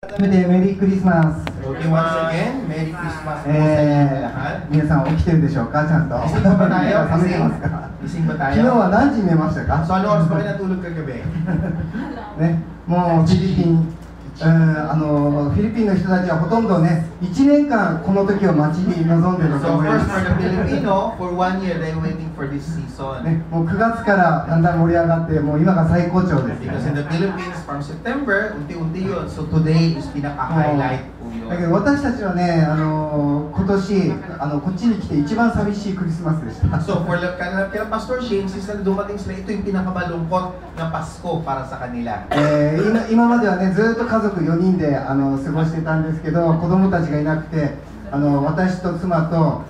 改めてメリークリスマス。Okay, once again, Merry Christmas po sa inyo lahat. 皆さん起きてるでしょうか、ちゃんと。 Gising pa ba tayo? 覚めてますか。 Gising ba 昨日 tayo? は何時に寝ましたか。 So ano oras ba kayo natulog kagabi? ね、もうフィリピン、フィリピンの人たちはほとんどね、1年間この時を待ちに望んでると So 思い first ま for す。 the Filipino, for 1 year they're waiting for this season. ね、もう9月からだんだん盛り上がって、もう今が最高潮です、 Because in the Philippines, from September, unti-unti yun. So today is pinaka-highlight po だけ yun. ど私たちはね、今年こっちに来て一番寂しいクリスマスでした。 So for kila Pastor Shane, since na dumating sila, ito yung pinakamalungkot na Pasko para sa kanila. 今まではね、ずっと家族4人で過ごしてたんですけど、子供たちがいなくて、私と妻と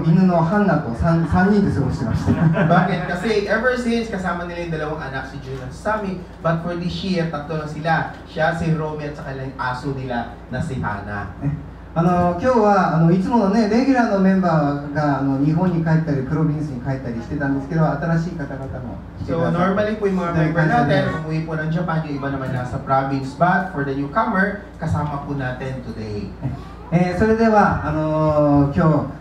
犬のハンナと 3人で過ごしてました。 Bakit? Kasi ever since kasama nila yung dalawang anak, si June at si Sammy, but for this year, tatlo lang sila. Siya, si Romy at saka lang yung aso nila na si Hana. 今日はいつものね、レギュラーのメンバーが日本に帰ったりプロビンスに帰ったりしてたんですけど、新しい方々も来てく So ださい。 normally po yung mga member natin, umuwi po ng Japan, yung iba naman nasa province. But for the newcomer, kasama po natin today. それでは今日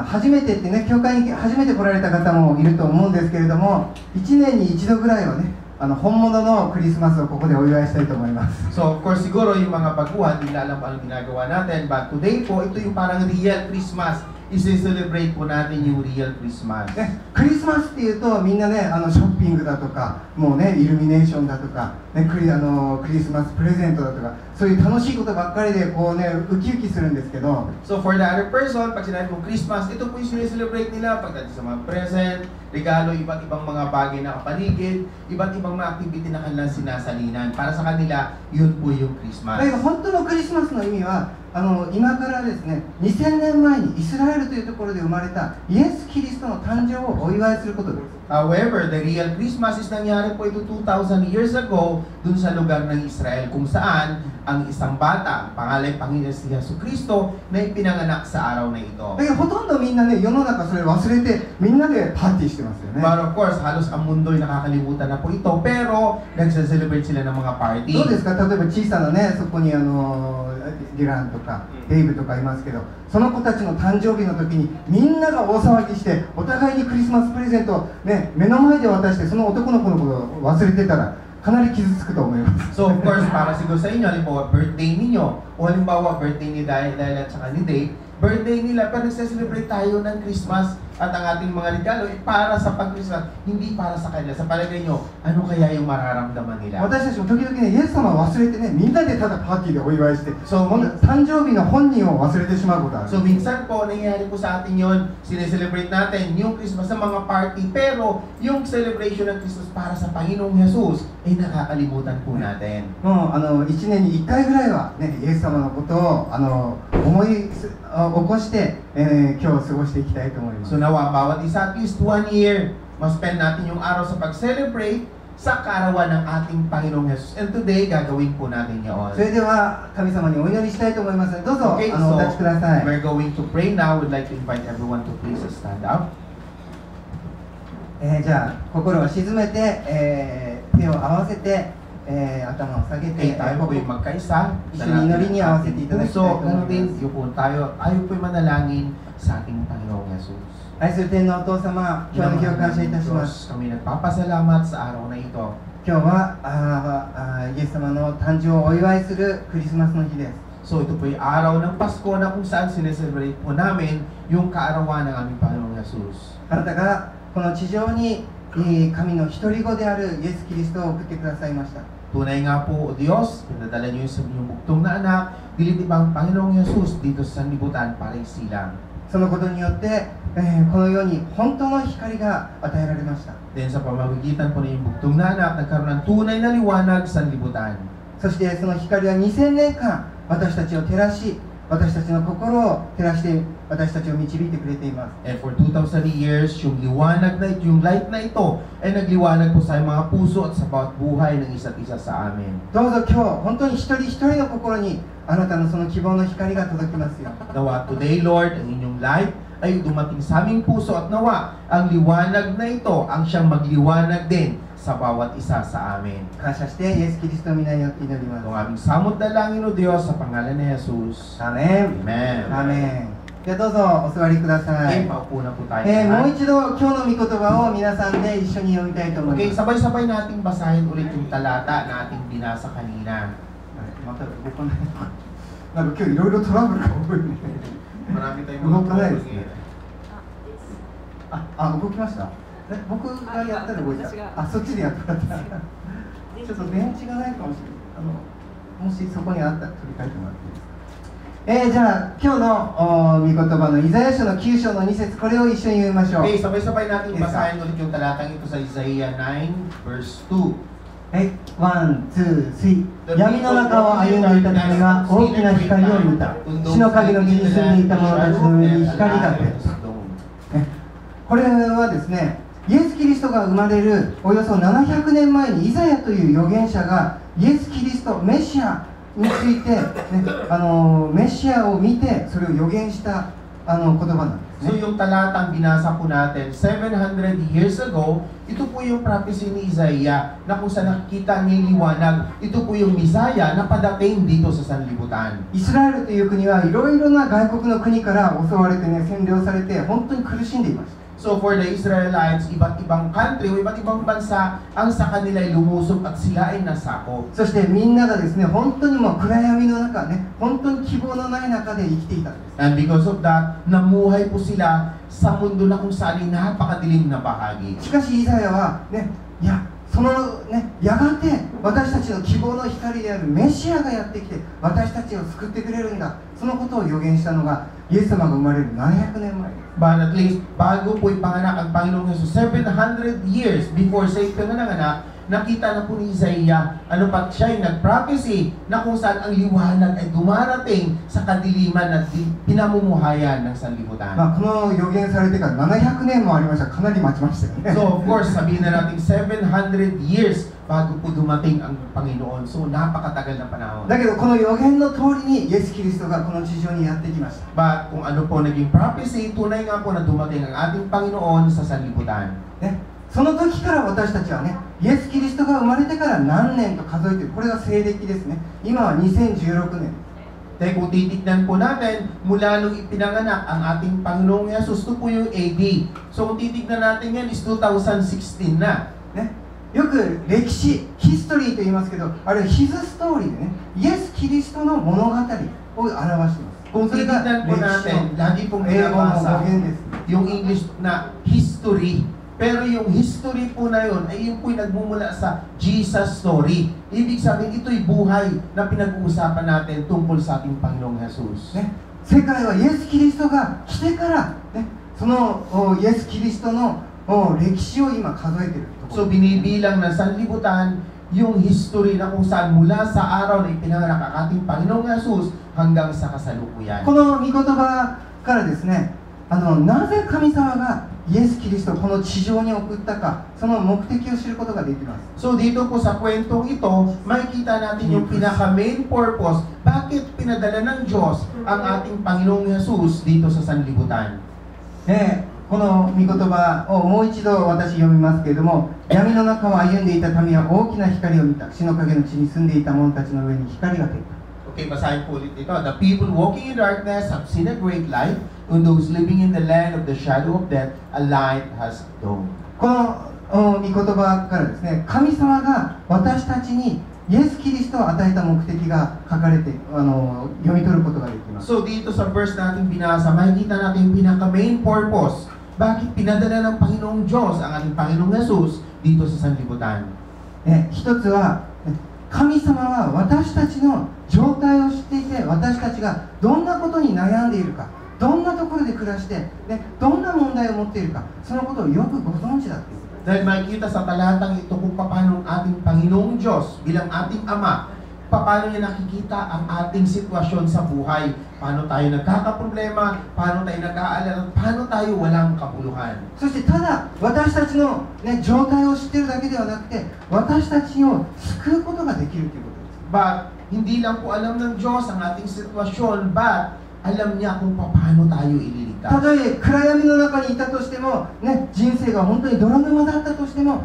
初めてってね、教会に初めて来られた方もいると思うんですけれども、1年に1度ぐらいはね、本物のクリスマスをここでお祝いしたいと思います。 So of course, siguro yung mga baguhan, hindi alam pa anong ginagawa natin. But today po, ito yung parang real Christmas. Isi-celebrate po natin yung real Christmas. ね、クリスマスっていうとみんなね、ショッピングだとか、もうね、イルミネーションだとか、ね、クリスマスプレゼントだとか、そういう楽しいことばっかりでこうね、ウキウキするんですけど、 So for the other person, pag sinabi mong Christmas, ito po yung sineselebrate nila pagdating sa mga present, regalo, iba't ibang mga bagay na kapaligid, iba't ibang mga activity na kanilang sinasalinan. Para sa kanila, yun po yung だ Christmas. けど本当のクリスマスの意味は今からですね、2000年前にイスラエルというところで生まれたイエス・キリストの誕生をお祝いすることです。 However, the real Christmas is nangyari po ito 2,000 years ago dun sa lugar ng Israel kung saan ang isang bata, pangalan Panginoon si Jesucristo, na ipinanganak sa araw na ito. だけどほとんどみんなね、世の中それ忘れてみんなでパーティーしてますよね。 But of course, halos ang mundo'y nakakalimutan na po ito, pero nagse-celebrate sila ng mga party. どうですか、例えば小さなね、そこにディランとかデイブとかいますけど、その子たちの誕生日の時にみんなが大騒ぎしてお互いにクリスマスプレゼントを、ね、目の前で渡して、その男の子のことを忘れてたらかなり傷つくと思います。 So of course, para siguro sa inyo, halimbawa birthday ninyo, o halimbawa birthday ni Dahil at saka ni Dave, birthday nila, pero nagse-celebrate tayo ng Christmas at ang ating mga regalo ay para sa pag-Christmas, hindi para sa kanila. Sa palagay nyo, ano kaya yung mararamdaman nila? 私たちも時々ね、イエス様を忘れてね、みんなでただパーティーでお祝いして、 So, 誕生日の本人を忘れてしまうことある。 So minsan po, nangyayari po sa atin yun, sineselebrate natin yung Christmas sa mga party, pero yung celebration ng Christmas para sa Panginoong Jesus ay nakakalimutan po natin. もう1年に1回ぐらいは、ね、イエス様のことを思い起こして、今日を過ごしていきたいと思います。 So nawa, bawat isa at least 1 year, mas-spend natin yung araw sa pag-celebrate sa kaarawan ng ating Panginoong Jesus. And today, gagawin po natin yun. それでは神様にお祈りしたいと思いますので、どうぞ、 Okay, お立ちください。 we're going to pray now. We'd like to invite everyone to please stand up. じゃあ心を静めて、手を合わせて、頭を下げて、 Okay, tayo po yung magkaisa. 一緒に祈りに合わせていただきたいと So, 思い ganun ま din, す。 yung po tayo po yung manalangin sa ating Panginoong Jesus. 愛する天のお父様、今日の日を感謝いたします。 Kami nagpapasalamat sa araw na ito. 今日はイエス様の誕生をお祝いするクリスマスの日です。 So ito po yung araw ng Pasko na kung saan sineselebrate po namin yung kaarawan ng aming Panginoong Jesus. あなたがこの地上に神の一人子であるイエス・キリストを送ってくださいました。 Tunay nga po, O Diyos, pinadala niyo sa inyong buktong na anak, dilit ibang Panginoong Jesus dito sa sanlibutan para isilang. そのことによって、この世に本当の光が与えられました。 Then sa pamamagitan po ng inyong buktong na anak, nagkaroon ng tunay na liwanag sa sanlibutan. そしてその光は2000年間私たちを照らし、私たちの心を照らして私たちを導いてくれています。 And for 2,000 years, yung liwanag na ito, yung light na ito, ay nagliwanag po sa mga puso at sa bawat buhay ng isa't isa sa amin. どうぞ今日本当に一人一人の心にあなたのその希望の光が届きますよ。 Nawa today, Lord, ang inyong light ay dumating sa aming puso at nawa ang liwanag na ito ang siyang magliwanag din sa sa bawat isa sa amin. 感謝してイエス・キリストの皆によって祈りま Ang す。 aming samot dalangin o Diyos sa pangalan ni Jesus. アーメン。 Amen. アーメン。じゃあどうぞお座りくださ Okay, い。 paupo na po tayo. もう lahat. 一度今日の御言葉を皆さんで一緒に読みたいと思 Okay, います。 sabay-sabay nating basahin ulit yung talata na ating binasa kanina. また動かない。なんか今日いろいろトラブルが多いね。 Marami tayong 動かないです tulong ね eh.。動きました。僕がやったら動いた。そっちでやったら。ちょっと電池がないかもしれない。もしそこにあったら取り替えてもらっていいですか。じゃあ今日の御言葉のイザヤ書の9章の2節、これを一緒に読みましょう。 Okay, sabay-sabay nating basahin ulit yung talatang ito sa Isaiah 9 verse 2. はい、ワン、ツー、スリー。闇の中を歩んでいた民は大きな光を見た。死の影の地に住んでいた者たちの上に光が出た。これはですね、イエス・キリストが生まれるおよそ700年前にイザヤという預言者がイエス・キリスト、メシアについて、メシアを見てそれを予言した言葉なんです So ね。 yung talatang binasa po natin 700 years ago, ito po yung prophecy ni Isaiah na kung saan nakikita niya yung liwanag. Ito po yung Messiah na padating dito sa sanlibutan. イスラエルという国はいろいろな外国の国から襲われてね、占領されて本当に苦しんでいました。 So for the Israelites, iba't ibang country o iba't ibang bansa ang sa kanila ay lumusog at sila ay nasakop. そしてみんながですね、本当にもう暗闇の中ね、本当に希望のない中で生きていたんです。 And because of that, namuhay po sila sa mundo na kung saan ay napakadilim na bahagi. しかしイザヤはね、いや、そのね、やがて私たちの希望の光であるメシアがやってきて私たちを救ってくれるんだ、そのことを予言したのがイエス様が生まれる700年前です。 But at least, bago po ipanganak ang Panginoong Jesus, 700 years before siya ipanganak, nakita na po ni Isaiah, ano pa siya ay nag-prophecy na kung saan ang liwanag ay dumarating sa kadiliman at pinamumuhayan ng sanlibutan. まあ、この予言されてから700年もありました。かなり待ちましたよね。 So of course, sabihin na natin 700 years bago po dumating ang Panginoon. So napakatagal na panahon. だけどこの予言の通りにイエス・キリストがこの地上にやってきました。 But kung ano po naging prophecy, tunay nga po na dumating ang ating Panginoon sa sanlibutan. ね、その時から私たちはね、イエス・キリストが生まれてから何年と数えている、これが西暦ですね。今は2016年。 Dahil kung titignan po natin, mula nung ipinanganak ang ating Panginoong Jesus, ito po yung AD. So kung titignan natin yan is 2016 na. ね、よく歴史、ヒストリーと言いますけど、あれはヒズストーリーでね、イエス・キリストの物語を表しています。 Kung それが titignan po 歴史 natin, の lagi pong 英語の binabasa 語源です。 yung English na history. Pero yung history po na yun, ay yung po'y nagmumula sa Jesus story. Ibig sabihin, ito'y buhay na pinag-uusapan natin tungkol sa ating Panginoong Jesus. ね、世界はイエス・キリストが来てから、ね、そのイエス・キリストの歴史を今数えているとこ So ろ。 binibilang ng sanlibutan yung history na kung saan mula sa araw na ipinanganak ang ating Panginoong Jesus hanggang sa kasalukuyan. この御言葉からですね、なぜ神様がイエス・キリストをこの地上に送ったか、その目的を知ることができます。 So dito po sa kwentong ito, makikita natin yung pinaka-main purpose, bakit pinadala ng Diyos ang ating Panginoong Jesus dito sa sanlibutan. この御言葉をもう一度私読みますけれども、闇の中を歩んでいた民は大きな光を見た。死の影の地に住んでいた者たちの上に光が出た。 Okay, basahin po ulit ito. The people walking in darkness have seen a great light. On those living in the land of the shadow of death, a light has dawned. この御言葉からですね、神様が私たちにイエス・キリストを与えた目的が書かれて読み取ることができます。 So dito sa verse natin binasa, makikita natin yung pinaka-main purpose. Bakit pinadala ng Panginoong Diyos ang ating Panginoong Jesus dito sa sanlibutan? 一つは神様は私たちの状態を知っていて、私たちがどんなことに悩んでいるか、どんなところで暮らして、どんな問題を持っているか、そのことをよくご存知だということです。 Dahil makikita sa talatang ito kung paano ang ating Panginoong Diyos bilang ating Ama, paano niya nakikita ang ating sitwasyon sa buhay, paano tayo nagkakaproblema, paano tayo nag-aalala, paano tayo walang kapuluhan. そしてただ私たちの、状態を知っているだけではなくて、私たちを救うことができるということです。 But hindi lang po alam ng Diyos ang ating sitwasyon, but alam niya kung paano tayo た ililigtas. とえ暗闇の中にいたとしても、人生が本当に泥沼だったとしても、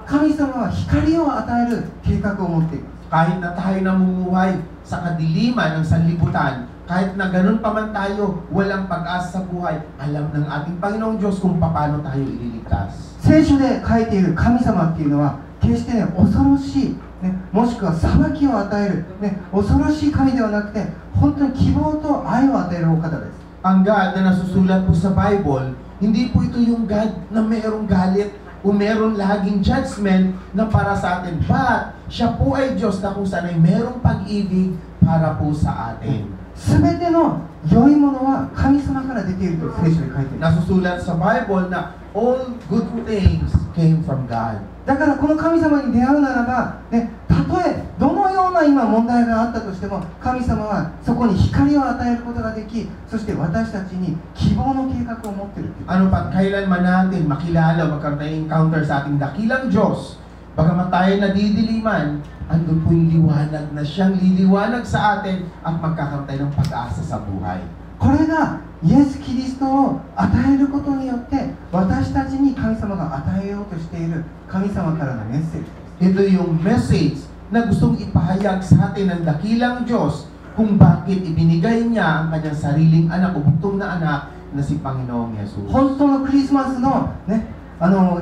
神様は光を与える計画を持っています。 Kahit na tayo namumuhay sa kadiliman ng sanlibutan, kahit na ganun pa man tayo, walang pag-asa sa buhay, alam ng ating Panginoong Diyos kung paano tayo ililigtas. 聖書で書いている神様っていうのは決してね、恐ろしい、ね、もしくは裁きを与える、ね、恐ろしい神ではなくて、本当に希望と愛を与えるお方です。 Ang God na nasusulat po sa Bible, hindi po ito yung God na mayroong galit o mayroong laging judgment na para sa atin. But, siya po ay Diyos na kung saan ay mayroong pag-ibig para po sa atin. すべての良いものは神様から出ていると聖書に書いています。 Nasusulat sa Bible na all good things came from God. だからこの神様に出会うならば、ね、たとえどのような今問題があったとしても、神様はそこに光を与えることができ、そして私たちに希望の計画を持っている。 Ano pa, kailanman natin makilala, magkaroon ng encounter sa ating dakilang Diyos, bagamat tayo nadidiliman, andun po yung liwanag na siyang liliwanag sa atin at magkakaroon tayo ng pag-asa sa buhay. これがイエス・キリストを与えることによって私たちに神様が与えようとしている神様からのメッセージです。 Ito yung message na gustong ipahayag sa atin ng dakilang Diyos kung bakit ibinigay niya ang kanyang sariling anak o bugtong na anak na si Panginoong Yesus. 本当のクリスマスの、ね、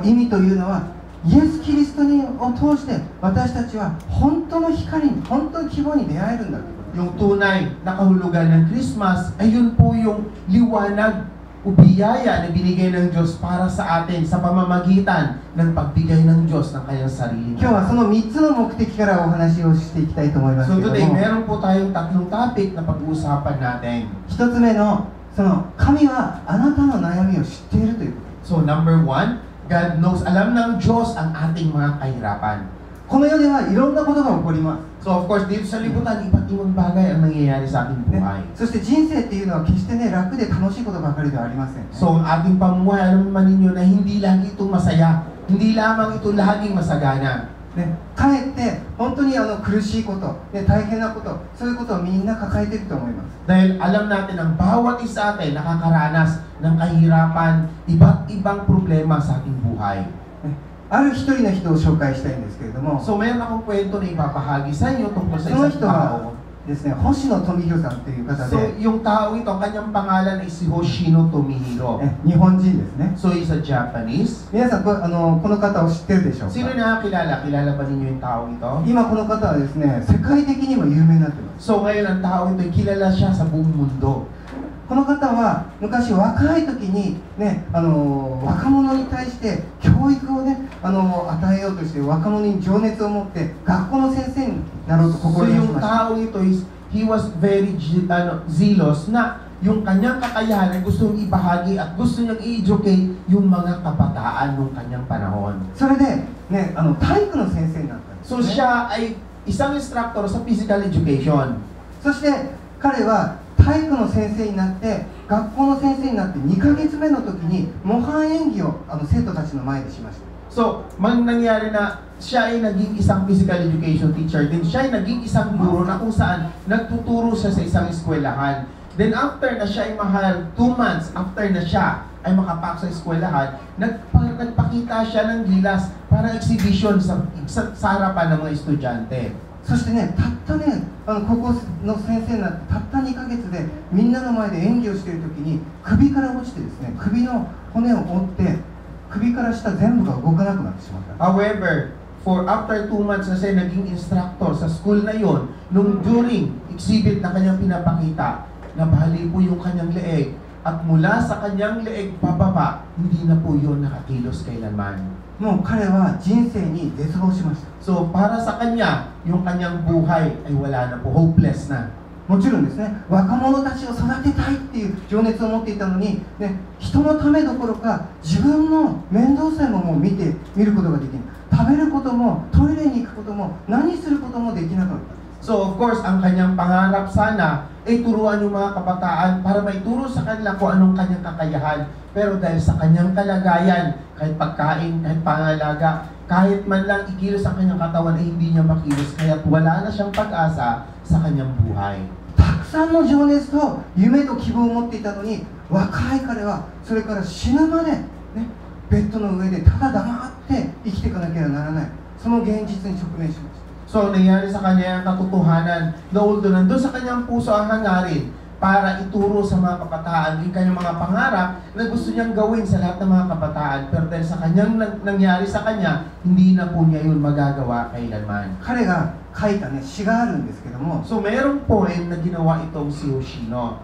意味というのはイエス・キリストを通して私たちは本当の光に、本当の希望に出会えるんだということ。 Yung tunay na kahulugan ng Christmas ay yun po yung liwanag o biyaya na binigay ng Diyos para sa atin sa pamamagitan ng pagbigay ng Diyos ng kanyang sariling 今日はその3つの目的からお話をしていきたいと思います So けれど today, も、 meron po tayong tatlong topic na pag-uusapan natin. 1つ目のその神はあなたの悩みを知っているということ。 So number one, God knows, alam ng Diyos ang ating mga kahirapan. この世ではいろんなことが起こります。 So of course, dito sa libutan, iba't ibang bagay ang nangyayari sa ating ね buhay. そして人生っていうのは決してね、楽で楽しいことばかりではありません、ね。 So ang ating pamumuhay, alam naman ninyo na hindi lagi ito masaya. Hindi lamang ito laging masagana. ね、かえって本当に苦しいこと、ね、大変なこと、そういうことをみんな抱えていると思います。 Dahil alam natin ang bawat isa atin nakakaranas ng kahirapan, iba't ibang problema sa ating buhay. ある一人の人を紹介したいんですけれども、 So mayroon akong kwento na ibabahagi sa inyo tungkol sa その isang 人は tao. ですね、星野富弘さんという方 So で、 yung tao ito, ang kanyang pangalan ay si Hoshino Tomihiro. 日本人ですね。 So he's a Japanese. 皆さんこの方を知ってるでしょうか。 Sino nakakilala? Kilala ba ninyo yung tao ito? 今この方はですね、世界的にも有名になっています。 So ngayon ang tao ito, kilala siya sa buong mundo. この方は昔若い時にね、若者に対して教育をね、与えようとして若者に情熱を持って学校の先生になろうと So 志し yung ました。 tao ito is, he was very zealous na yung kanyang kakayahan ay gusto niyang ibahagi at gusto niyang i-educate yung mga kabataan ng kanyang panahon. それでね、体育の先生になったんです、 So ね。 siya ay isang instructor sa physical education. そして彼は体育の先生になって学校の先生になって2ヶ月目の時に模範演技を生徒たちの前でしました。 So, nangyari na siya ay naging isang physical education teacher, din siya ay naging isang guro na kung saan nagtuturo siya sa isang eskwelahan. Then after na siya ay mahal, 2 months after na siya ay makapasok sa eskwelahan, nagpakita siya ng gilas para exhibition sa harapan ng mga estudyante. そしてね、たったね、高校の先生になってたった2ヶ月でみんなの前で演技をしている時に首から落ちてですね、首の骨を折って首から下全部が動かなくなってしまった。 However, after 2 months na siya naging instructor sa school na yon, nung during exhibit na kanyang pinapakita, nabali po yung kanyang leeg at mula sa kanyang leeg pababa, hindi na po yun nakakilos kailanman. もう彼は人生に絶望しました。 So, para sa kanya, yung kanyang buhay ay wala na po, hopeless na. もちろんですね、若者たちを育てたいっていう情熱を持っていたのに、ね、人のためどころか自分の面倒さえももう見ることができない。食べることもトイレに行くことも何することもできなかった。 So, of course, ang kanyang pangarap sana ay turuan yung mga kabataan para maituro sa kanila kung anong kanyang kakayahan. Pero dahil sa kanyang kalagayan, kahit pagkain, kahit pangalaga, kahit man lang ikilos ang kanyang katawan ay hindi niya makilos, kaya wala na siyang pag-asa sa kanyang buhay. たくさんの情熱と夢と希望を持っていたのに、若い彼はそれから死ぬまで、ね、ベッドの上でただ黙っって生きていかなければならない、その現実に直面しました。 So, nangyari sa kanya ang katotohanan na although nandun sa kanyang puso ang hangarin para ituro sa mga kabataan yung kanyang mga pangarap na gusto niyang gawin sa lahat ng mga kabataan, pero dahil sa kanyang nangyari sa kanya, hindi na po niya yun magagawa kailanman. 彼が書いたね詩があるんですけども、 So, mayroong poem na ginawa itong si Hoshino.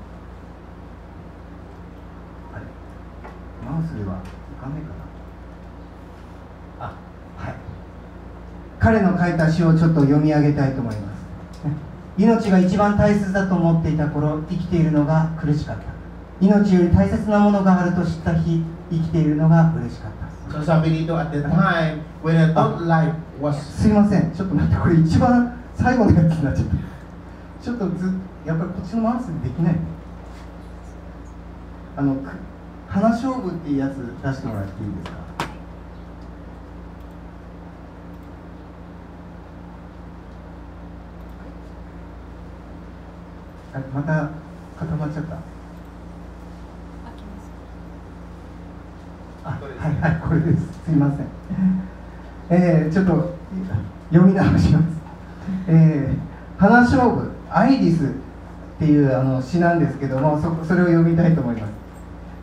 あれマウスではいかないかな。あ、はい。彼の書いた詩をちょっと読み上げたいと思います。命が一番大切だと思っていた頃、生きているのが苦しかった。命より大切なものがあると知った日、生きているのが嬉しかった。 So, sabi dito, at the time when I thought life was... すいません、ちょっと待って、これ一番最後のやつになっちゃった。ちょっとやっぱりこっちのマウスでできない。花勝負っていうやつ出してもらっていいですか。また固まっちゃった。あ、はいはい、これです。すいません。ちょっと読み直します。花勝負、アイリスっていう詩なんですけども、それを読みたいと思います。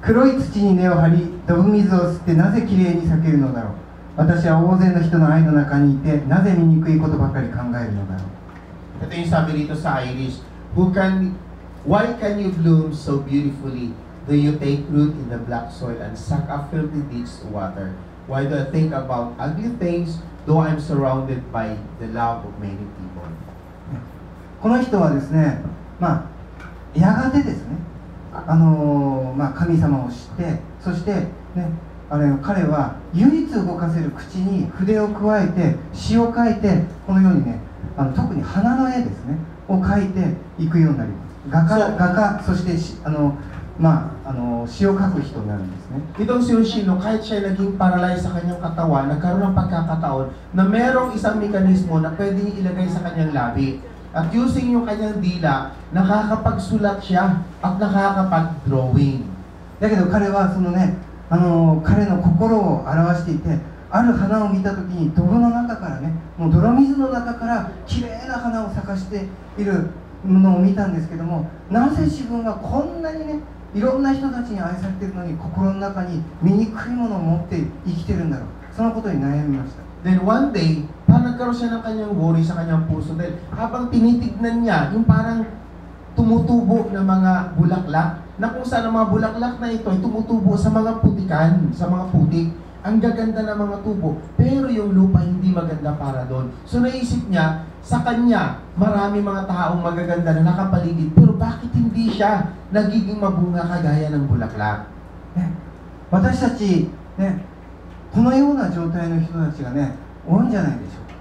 黒い土に根を張り、ドブ水を吸ってなぜきれいに咲けるのだろう。私は大勢の人の愛の中にいて、なぜ醜いことばかり考えるのだろう。 Ito yung sabi dito sa Irish, why can you bloom so beautifully? Do you take root in the black soil and suck up filthy deeds to water? Why do I think about ugly things, though I'm surrounded by the love of many people? この人はですね、やがてですね、神様を知って、そしてね、彼は唯一動かせる口に筆を加えて詩を書いて、このようにね、特に花の絵ですねを描いていくようになります。画家、そして詩を書く人になるんですね。 Itong si Hoshino, kahit siya naging paralyzed sa kanyang katawan, nagkaroon ng pagkakataon na merong isang mekanismo na pwede niya ilagay sa kanyang labi. At using yung kanyang dila, nakakapagsulat siya at nakakapag-drawing. だけど彼はそのね、彼の心を表していて、ある花を見たときに、ドブの中からね、もう泥水の中からきれいな花を咲かしているものを見たんですけども、なぜ自分がこんなにね、いろんな人たちに愛されているのに、心の中に醜いものを持って生きてるんだろう。そのことに悩みました。 Then one day, parang nagkaroon siya ng kanyang worry sa kanyang puso dahil habang tinitignan niya yung parang tumutubo na mga bulaklak, na kung saan ang mga bulaklak na ito ay tumutubo sa mga putikan, sa mga putik. Ang gaganda ng mga tubo, pero yung lupa hindi maganda para doon. So naisip niya, sa kanya, marami mga taong magaganda na nakapaligid, pero bakit hindi siya nagiging mabunga kagaya ng bulaklak? 私たちね、このような状態の人たちがね、多いんじゃないでしょうか。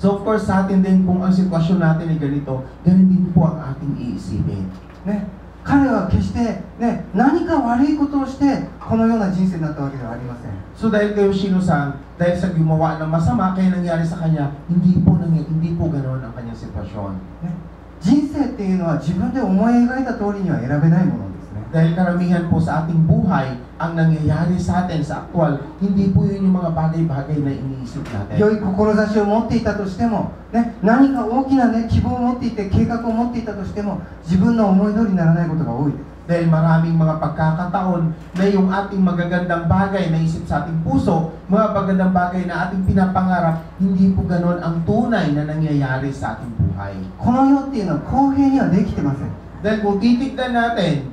So of course, sa atin din kung ang sitwasyon natin ay ganito, ganun din po ang ating iisipin. ね、彼は決してね、何か悪いことをしてこのような人生になったわけではありません。 So dahil kay Hoshino-san, dahil sa gumawa ng masama, kaya nangyari sa kanya, hindi po ganoon ang kanyang sitwasyon. ね、人生っていうのは自分で思い描いた通りには選べないものですね。 Dahil karamihan po sa ating buhay, ang nangyayari sa atin sa aktwal, hindi po yun yung mga bagay-bagay na iniisip natin. 良い志を持っていたとしても、ね、何か大きな、ね、希望を持っていて計画を持っていたとしても、自分の思い通りにならないことが多いです。 Dahil maraming mga pagkakataon na yung ating magagandang bagay na isip sa ating puso, mga magagandang bagay na ating pinapangarap, hindi po ganon ang tunay na nangyayari sa ating buhay. この世っていうのは公平にはできてません。 Dahil kung titignan natin,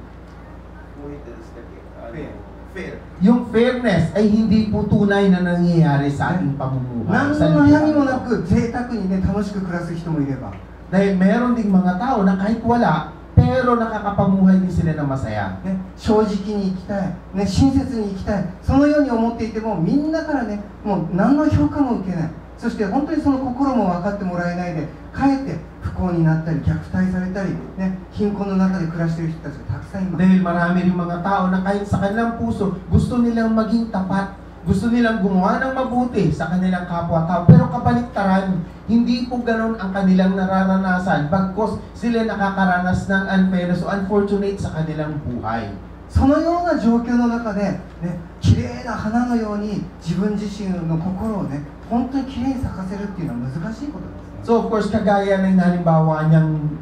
yung fairness ay hindi po tunay na nangyayari sa ating pamumuhay. 何の悩みもなく贅沢にね、楽しく暮らす人もいれば、 Dahil meron ding mga tao na kahit wala, pero nakakapamuhay din sila ng masaya. ね、正直に生きたい、ね、親切に生きたい、そのように思っていても、みんなからね、もう何の評価も受けない、そして本当にその心も分かってもらえないで、かえって不幸になったり、虐待されたり、ね、貧困の中で暮らしている人たちがたくさんいます。 Dahil marami rin mga tao na kahit sa kanilang puso, gusto nilang maging tapat, gusto nilang gumawa ng mabuti sa kanilang kapwa-tao, pero kabaliktaran, hindi po ganon ang kanilang nararanasan bagkos sila nakakaranas ng unfairness o unfortunate sa kanilang buhay. そのような状況の中で、ね、綺麗な花のように自分自身の心をね、本当に綺麗に咲かせるっていうのは難しいことですね。 So of course, kagaya ng halimbawa niyang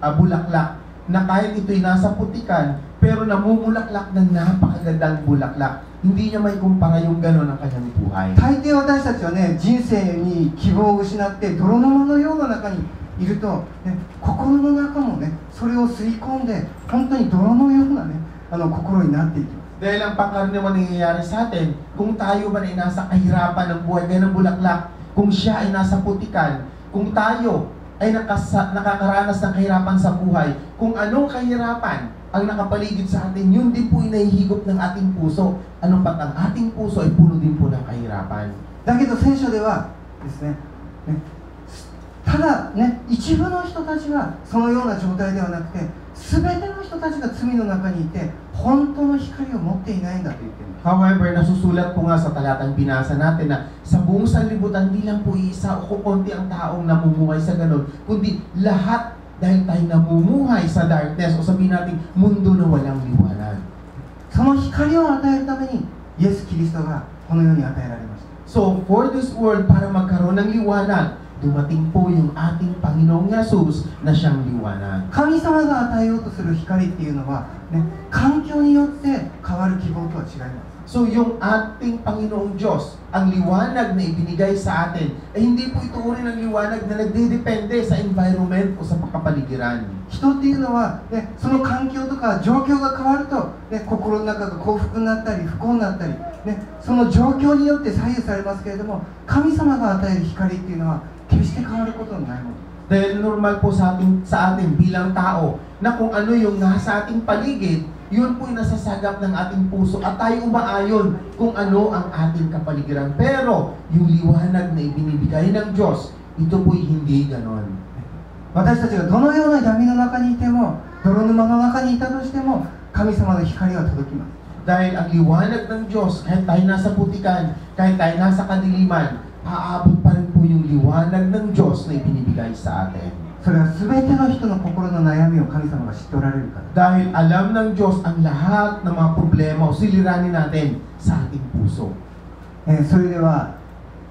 bulaklak, na kahit ito'y nasa putikan, pero namumulaklak ng napakagandang bulaklak. Hindi niya may kumpara yung gano'n ang kanyang buhay. 大抵私たちはね、人生に希望を失って泥沼のような中にいると、ね、心の中もね、それを吸い込んで本当に泥のようなね、心になっていきます。 Dahil ang pangkaraniwan nangyayari sa atin, kung tayo man ay nasa kahirapan ng buhay, gaya ng bulaklak, kung siya ay nasa putikan, kung tayo ay nakakaranas ng kahirapan sa buhay, kung anong kahirapan ang nakapaligid sa atin, yun din po ay nahihigop ng ating puso. Ano pat ang ating puso ay puno din po ng kahirapan. だけど聖書ではですね、ただね、一部の人たちがそのような状態ではなくて、全ての人たちが罪の中にいて本当の光を持っていないんだと言っています。 However, nasusulat po nga sa talatang binasa natin na sa buong sanlibutan, di lang po isa o kukunti ang taong namumuhay sa ganun, kundi lahat dahil tayo namumuhay sa darkness o sabihin natin mundo na walang liwanag. その光を与えるためにイエス・キリストがこの世に与えられました。 So, for this world, para magkaroon ng liwanag, dumating po yung ating Panginoong Yesus na siyang liwanag. 神様が与えようとする光っていうのは、ね、環境によって変わる希望とは違います。 So, yung ating Panginoong Diyos, ang liwanag na ibinigay sa atin, ay hindi po ito uri ng liwanag na nagdidepende sa environment o sa kapaligiran. 人っていうのは、ね、その環境とか状況が変わると、ね、心の中が幸福になったり不幸になったり、ね、その状況によって左右されますけれども、神様が与える光っていうのは決して変わることのないもの。 Dahil normal po sa atin bilang tao na kung ano yung nasa ating paligid, yun po yung nasasagap ng ating puso at tayo umaayon kung ano ang ating kapaligiran. Pero yung liwanag na ibinibigay ng Diyos, ito po'y hindi ganon. 私たちがどのような闇の中にいても、泥沼の中にいたとしても、神様の光は届きます。 Dahil ang liwanag ng Diyos, kahit tayo nasa putikan, kahit tayo nasa kadiliman, aabot pa rin po yung liwanag ng Diyos na ibinibigay sa atin. それは全ての人の心の悩みを神様が知っておられるから。 Dahil alam ng Diyos ang lahat ng mga problema o siliranin natin sa ating puso. それでは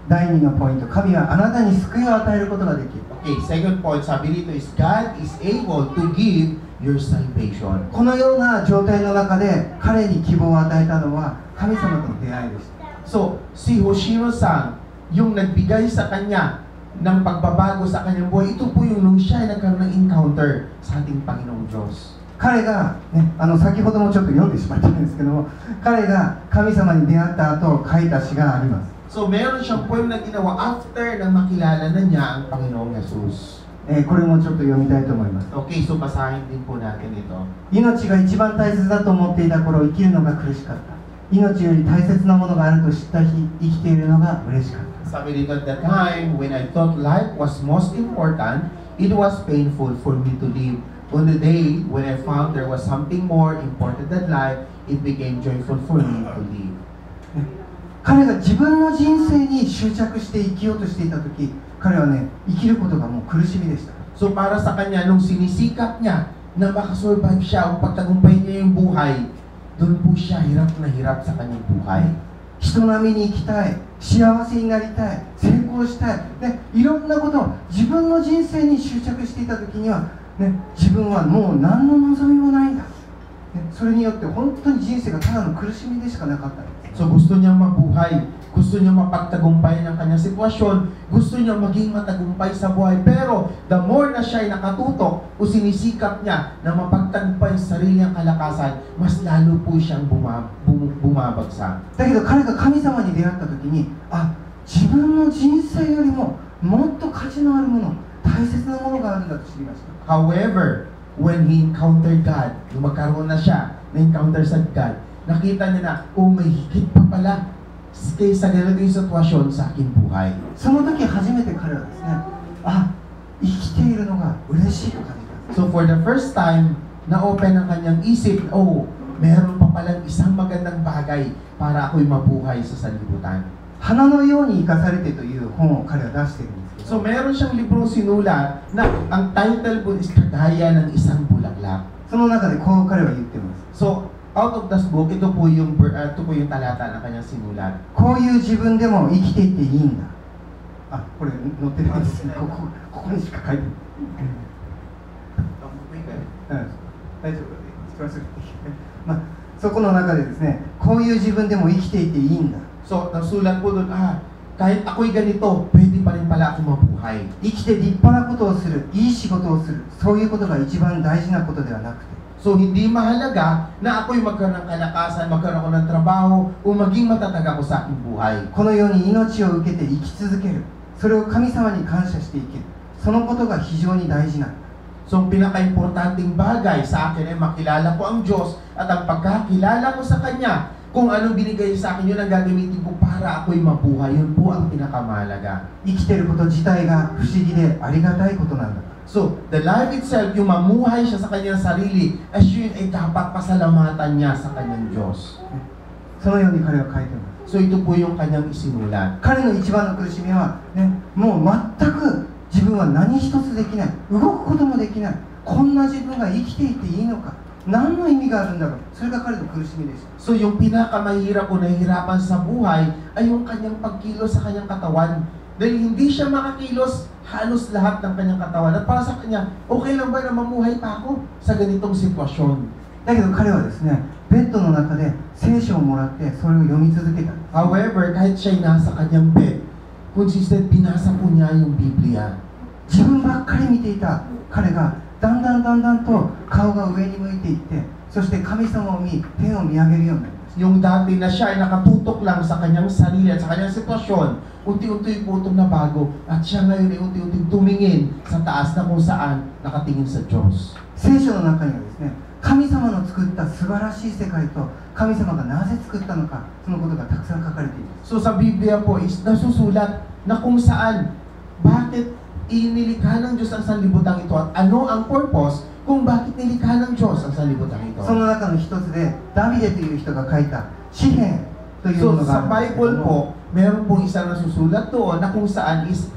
第2のポイント、神はあなたに救いを与えることができる。 Okay, second point, sabi dito is God is able to give your salvation. このような状態の中で彼に希望を与えたのは神様との出会いでした。 So, si Hoshino-san, yung nagbigay sa kanya ng pagbabago sa kanyang buhay, ito po yung nung siya ay nagkaroon ng encounter sa ating Panginoong Diyos. 彼が、ね、先ほどもちょっと読んでしまったんですけども、彼が神様に出会った後書いた詩があります。 So, meron siyang poem na ginawa after na makilala na niya ang Panginoong Yesus. これもちょっと読みたいと思います。 Okay, so basahin din po natin ito. 命が一番大切だと思っていた頃、生きるのが苦しかった。命より大切なものがあると知った日、生きているのが嬉しかった。 Sabi dito, at the time when I thought life was most important, it was painful for me to live. On the day when I found there was something more important than life, it became joyful for me to live. 彼が自分の人生に執着して生きようとしていた時、彼はね、生きることがもう苦しみでした。 So para sa kanya, nung sinisikap niya na makasurvive siya o pagtagumpay niya yung buhay, doon po siya hirap na hirap sa kanyang buhay. 人並みに生きたい、幸せになりたい、成功したい、ね、いろんなことを自分の人生に執着していた時には、ね、自分はもう何の望みもないんだ、ね、それによって本当に人生がただの苦しみでしかなかったんです。 So gusto niya mabuhay, gusto niya mapagtagumpay ng kanyang sitwasyon, gusto niya maging matagumpay sa buhay. Pero the more na siya ay nakatutok o sinisikap niya na mapagtagumpay sa sarili niyang kalakasan, mas lalo po siyang bumabagsak. だけど彼が神様に出会った時に、自分の人生よりももっと価値のあるもの、大切なものがあるんだと知りました。 However, when he encountered God, nung magkaroon na siya na encounter sa God, nakita niya na, may higit pa pala kaysa ganito yung sitwasyon sa aking buhay. その時初めて彼はですね、生きているのが嬉しいと感じた。 So for the first time, na-open ang kanyang isip, meron pa palang isang magandang bagay para ako'y mabuhay sa sanlibutan. 花のように生かされてという本を彼は出しているんですけど、 So meron siyang librong sinulat na ang title po is Kagaya ng Isang Bulaklak. その中でこう彼は言っています。 So out of this book, ito po yung talata na kanyang sinulat. こういう自分でも生きていっていいんだ。あ、これ載ってないですね。ここにしか書いてない。大丈夫。まあ、そこの中でですね、こういう自分でも生きていていいんだ。 So, nasulat po doon, kahit ako'y ganito, pwede pa rin pala ako mabuhay. 生きて立派なことをする、いい仕事をする、そういうことが一番大事なことではなくて、 So, hindi mahalaga na ako'y magkaroon ng kalakasan, magkaroon ako ng trabaho, o maging matatag ako sa aking buhay. このように命を受けて生き続ける、それを神様に感謝して生きる、そのことが非常に大事なんだ。 So, ang pinaka-importanting bagay sa akin ay makilala ko ang Diyos at ang pagkakilala ko sa Kanya, kung anong binigay sa akin, yun ang gagamitin ko para ako'y mabuhay. Yun po ang pinakamahalaga. 生きてること自体が不思議でありがたいことなんだ。 So, the life itself, yung mamuhay siya sa kanyang sarili, as yun ay dapat pasalamatan niya sa kanyang Diyos. そのように彼は書いています。 So, ito po yung kanyang isinulat. 彼の一番の苦しみは、ね、もう全く自分は何一つできない、動くこともできない、こんな自分が生きていていいのか、何の意味があるんだろう、それが彼の苦しみでした。 So, yung pinakamahirap o nahihirapan sa buhay ay yung kanyang pagkilos sa kanyang katawan. Dahil hindi siya makakilos halos lahat ng kanyang katawan. At para sa kanya, okay lang ba na mamuhay pa ako sa ganitong sitwasyon? だけど彼はですね、ベッドの中で聖書をもらってそれを読み続けた。 However, kahit siya'y nasa kanyang bed, consistent, binasa po niya yung Biblia. 自分ばっかり見ていた彼がだんだんと顔が上に向いていって、そして神様を見、天を見上げるようになりました。 Yung dati na siya ay nakatutok lang sa kanyang sarili at sa kanyang sitwasyon, unti-unti po itong nabago at siya ngayon ay unti-unti tumingin sa taas na kung saan nakatingin sa Diyos. 聖書の中にはですね、神様の作った素晴らしい世界と神様がなぜ作ったのか、そのことがたくさん書かれています。 So sa Biblia po is nasusulat na kung saan, bakit inilikha ng Diyos ang sanlibutan ito at ano ang purpose kung bakit nilikha ng Diyos ang sanlibutan ito. その中の一つでダビデという人が書いた詩篇というも So のが sa あるんですけ Bible ども、 po, meron pong isang nasusulat doon na kung saan is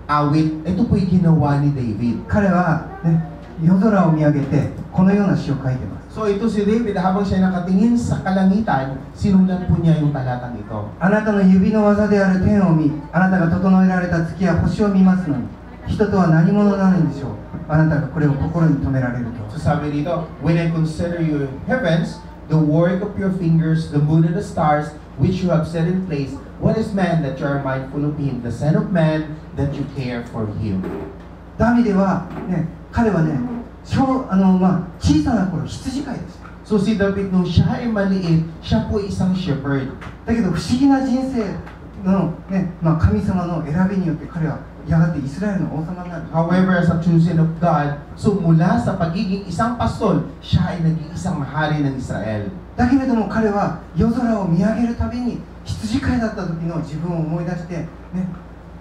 awit. Ito po yung ginawa ni David. 彼は、ね、夜空を見上げてこのような詩を書いています。 So ito si David, habang siya nakatingin sa kalangitan, sinulat po niya yung talatang ito. あなたの指の技である天を見、あなたが整えられた月や星を見ますのに、人とは何者なのでしょう。あなたがこれを心に留められると。 So sabi dito, when I consider your heavens, the work of your fingers, the moon and the stars, which you have set in place, what is man that you are mindful of him, the son of man that you care for him? ダビデは、ね、彼はね、小さな頃羊飼いでした。 So si David, nung siya ay maliit, siya po isang shepherd. だけど不思議な人生の、ね、神様の選びによって彼はやがてイスラエルの王様になる。 However, as a chosen of God, so mula sa pagiging isang pastol, siya ay naging isang hari ng Israel. だけれども彼は夜空を見上げるたびに羊飼いだった時の自分を思い出して、ね、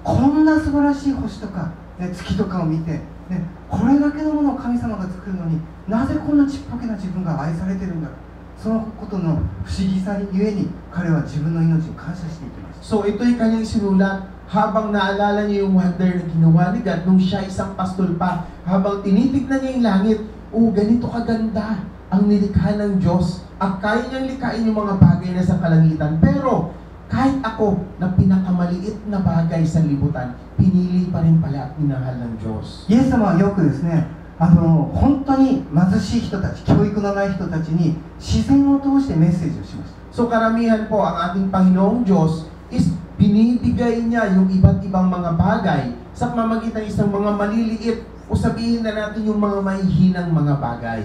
こんな素晴らしい星とか、ね、月とかを見て、ね、これだけのものを神様が作るのになぜこんなちっぽけな自分が愛されてるんだろう。そのことの不思議さゆえに彼は自分の命を感謝していきました。 So ito'y kanyang sinulat habang naalala niya yung wonder na ginawa ni God nung siya isang pastol pa. Habang tinitignan niya yung langit, ganito kaganda ang nilikha ng Diyos. At kaya niyang likhain yung mga bagay na sa kalangitan. Pero kahit ako na pinakamaliit na bagay sa libutan, pinili pa rin pala at minahal ng Diyos. イエス様はよくですね、本当に貧しい人たち、教育のない人たちに自然を通してメッセージをしました。 So karamihan po ang ating Panginoong Diyos is binibigay niya yung iba't ibang mga bagay sa pamamagitan ng isang mga maliliit o sabihin na natin yung mga mahihinang mga bagay.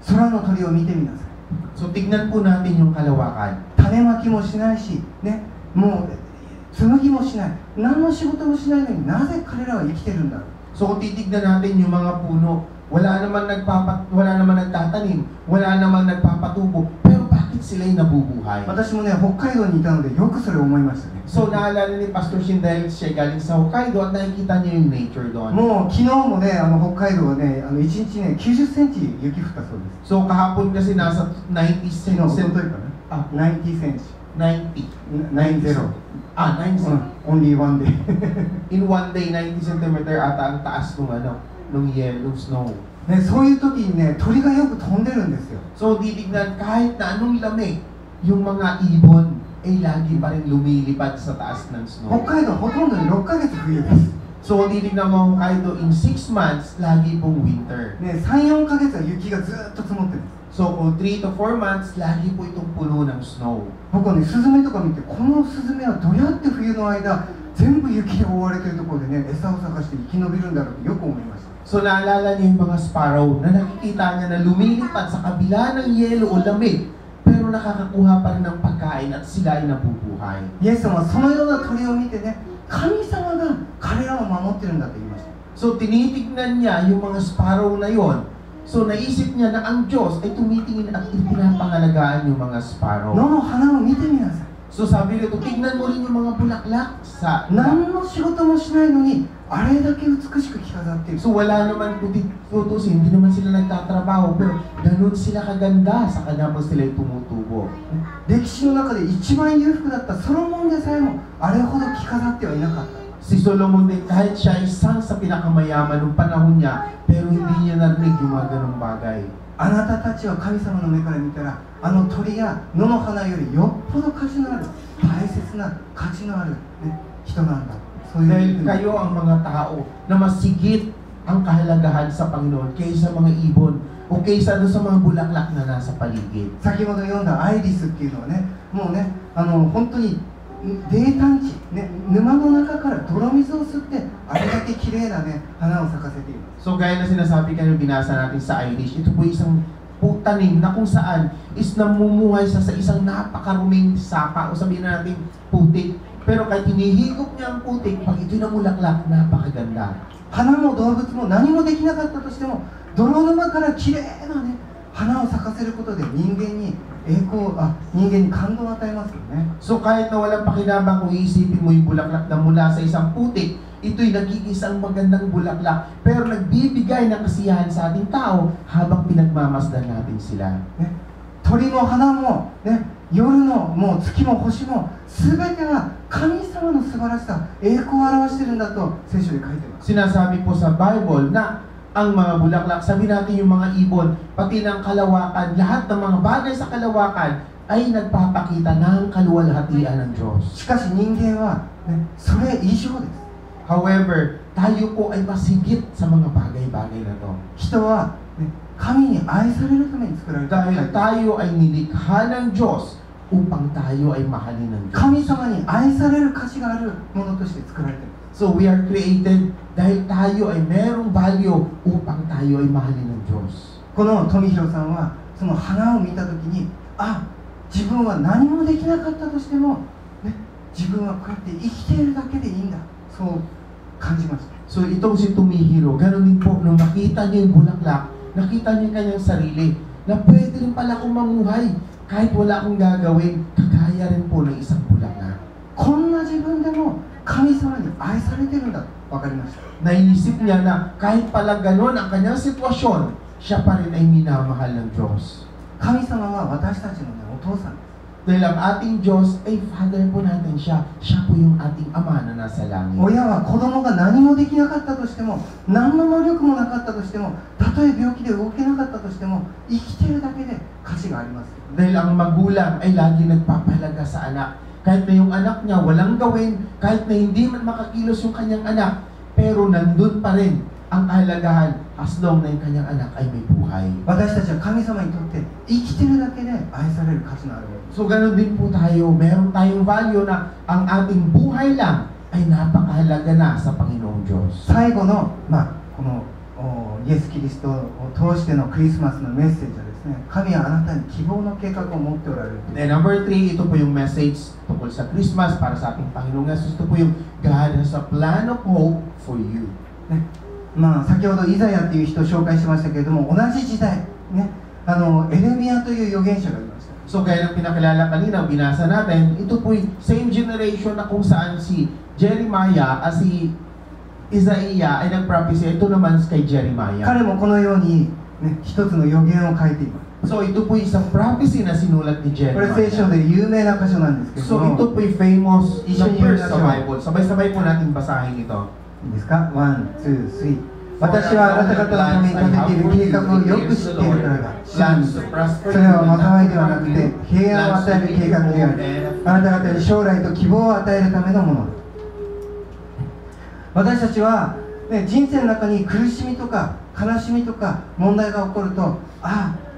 空の鳥を見てみなさい。 So tignan po natin yung kalawakan. 種まきもしないし、ね、もう紡ぎもしない、何の仕事もしないのになぜ彼らは生きてるんだろう。 So kung titignan natin yung mga puno, wala naman nagtatanim, wala naman nagpapatubo, pero bakit sila'y nabubuhay? 私もね、北海道にいたのでよくそれを思いましたね。 So naalala ni Pastor Shin dahil siya galing sa Hokkaido at nakikita niya yung nature doon. もう昨日もね、北海道はね、1日ね、90センチ雪降ったそうです。 So kahapon kasi nasa 90 昨日、おとといかあな。90センチ。 90. 90。 90. Only one day. In one day, 90 centimeter ata ang taas nung yellow snow. ね、そういう時にね、鳥がよく飛んでるんですよ。 So titignan kahit na anong lamig, yung mga ibon ay lagi pa rin lumilipad sa taas ng 北 snow. 海道ほとんどに6ヶ月冬です。 So titignan mo Hokkaido in 6 months, lagi pong winter. ね、3、4ヶ月は雪がずっと積もってるんです。 So kung 3 to 4 months, lagi po itong puno ng snow. 僕はね、スズメとか見て、このスズメはどうやって冬の間全部雪で覆われてるところでね、餌を探して生き延びるんだろうってよく思いました。 So naalala niyo yung mga sparrow na nakikita niya na lumilipad sa kabila ng yelo o lamig, pero nakakakuha pa rin ng pagkain at sila ay nabubuhay. イエス様はそのような鳥を見てね、神様が彼らを守ってるんだと言いました。 So tinitignan niya yung mga sparrow na yon. So naisip niya na ang Diyos ay tumitingin at pinapangalagaan yung mga sparrow. 野の花を見てみなさい。 So sabi nito, tignan mo rin yung mga bulaklak sa... 何の仕事もしないのに、あれだけ美しく着飾っている。 So wala naman tutusin, hindi naman sila nagtatrabaho, pero ganun sila kaganda sa kanya mo sila tumutubo. 歴史の中で一番裕福だったソロモンでさえもあれほど着飾ってはいなかった。 Si Solomon din, kahit siya ay isang sa pinakamayaman ng panahon niya, pero hindi niya narinig yung mga ganung bagay. あなたたちは神様の目から見たら、あの鳥や野の花よりよっぽど価値のある、大切な価値のある、ね、人なんだ。そういう Dahil kayo ang mga tao na masigit ang kahalagahan sa Panginoon kaysa mga ibon o kaysa doon sa mga bulaklak na nasa paligid. 先ほど読んだアイリスっていうのはね、もうね、本当に泥炭地、ね、沼の中から泥水を吸って、あれだけ綺麗なね、花を咲かせています。 So gaya na sinasabi kanina binasa natin sa Irish, ito po isang tanim na kung saan is namumuhay sa isang napakaruming sapa o sabihin natin putik. Pero kahit hinihigop niya ang putik, pag ito'y namulaklak, napakaganda. 花も動物も何もできなかったとしても、泥沼から綺麗なね、花を咲かせることで人間に感動を与えますよね。 So kahit na walang pakinabang kung iisipin mo yung bulaklak na mula sa isang putik, ito'y nagiging magandang bulaklak, pero nagbibigay ng kasiyahan sa ating tao habang pinagmamasdan natin sila. ね、鳥も花も、ね、夜のもう月も星も全ては神様の素晴らしさ、栄光を表しているんだと聖書で書いています。 Sinasabi po sa Bible na ang mga bulaklak, sabi natin yung mga ibon, pati ng kalawakan, lahat ng mga bagay sa kalawakan ay nagpapakita ng kaluwalhatian ng Diyos. しかし人間は、ね、それ以上です。 However, tayo po ay masigit sa mga bagay-bagay na to. 人は、ね、神に愛されるために作られた。 Dahil tayo ay nilikha ng Diyos upang tayo ay mahalin ng Diyos. 神様に愛される価値があるものとして作られている。 So we are created dahil tayo ay merong value upang tayo ay mahalin ng Diyos. この富弘さんはその花を見たときに、あ、自分は何もできなかったとしても、ね、自分はこうやって生きているだけでいいんだ、そう感じました。 So itong si Tumihiro, gano'n din po, nung nakita niya yung bulaklak, nakita niya yung kanyang sarili, na pwede rin pala akong mamuhay kahit wala akong gagawin, kagaya rin po ng isang bulaklak. こんな自分でも神様に愛されてるんだと分かりました。 Naisip niya na kahit pala gano'n ang kanyang sitwasyon, siya pa rin ay minamahal ng Diyos. 神様は私たちの、ね、お父さんです。 Dahil ang ating Diyos ay Father po natin siya. Siya po yung ating Ama na nasa langit. 親は子供が何もできなかったとしても、何の能力もなかったとしても、たとえ病気で動けなかったとしても、生きているだけで価値があります。 Dahil ang magulang ay lagi nagpapahalaga sa anak. Kahit na yung anak niya walang gawin, kahit na hindi man makakilos yung kanyang anak, pero nandun pa rin ang kahalagahan as long na yung kanyang anak ay may buhay. 私たちは神様にとって生きているだけで愛される価値のあるもの。 So ganoon din po tayo, meron tayong value na ang ating buhay lang ay napakahalaga na sa Panginoong Diyos. 最後の、このイエス・キリストを通してのクリスマスのメッセージはですね、神はあなたに希望の計画を持っておられる。 And number 3, ito po yung message tungkol sa Christmas para sa ating Panginoong Jesus. Ito po yung God has a plan of hope for you. ね、先ほどイザヤっていう人を紹介しましたけれども、同じ時代、ね、エレミアという預言者がいました。 So gaya ng pinakilala kanina, binasa natin, ito po yung same generation na kung saan si Jeremiah at si Isaiah ay nag-prophesy. Ito naman kay Jeremiah. 彼もこのように、ね、一つの預言を書いています。 So ito po isang prophecy na sinulat ni これ Jeremiah. 聖書で有名な箇所なんですけど So も、 ito po yung famous Isa na niyo verse na sa siya. Bible. Sabay-sabay po natin basahin ito. いいですか？ 1、2、3 私はあなた方のために立てている計画をよく知っているからだ。それは災いではなくて平安を与える計画である。あなた方に将来と希望を与えるためのもの。私たちは、ね、人生の中に苦しみとか悲しみとか問題が起こると、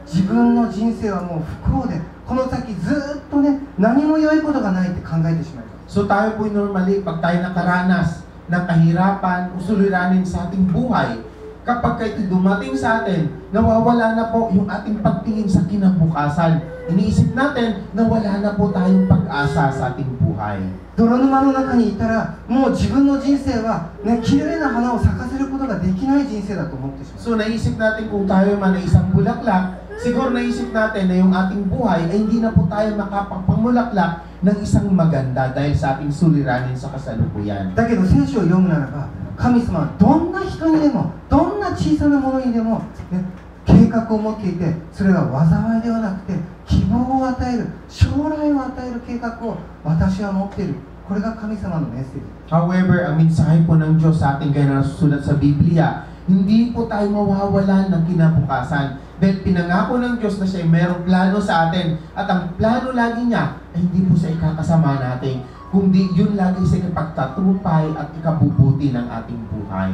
自分の人生はもう不幸でこの先ずっとね何も良いことがないって考えてしまいます。 So tayo po'y normally, pag tayo nakaranas ng kahirapan o suliranin sa ating buhay, kapag ito dumating sa atin, nawawala na po yung ating pagtingin sa kinabukasan. Iniisip natin na wala na po tayong pag-asa sa ating buhay. 泥沼の中にいたらもう自分の人生はね綺麗な花を咲かせることができない人生だと思ってしまう。 So naisip natin kung tayo man ay isang bulaklak, siguro naisip natin na yung ating buhay ay hindi na po tayo makapagpamulaklak ng isang maganda dahil sa ating suliranin sa kasalukuyan. だけど聖書を読むならば神様はどんな人にでもどんな小さなものにでも、ね、計画を持っていて、それは災いではなくて希望を与える、将来を与える計画を私は持っている。これが神様のメッセージ。 However, ang mensahe po ng Diyos sa ating gaya na nasusulat sa Biblia, hindi po tayo mawawalan ng kinabukasan. Dahil pinangako ng Diyos na siya ay mayroong plano sa atin. At ang plano lagi niya ay hindi po sa ikakasama natin, kundi yun lagi sa ikapagtatupay at ikabubuti ng ating buhay.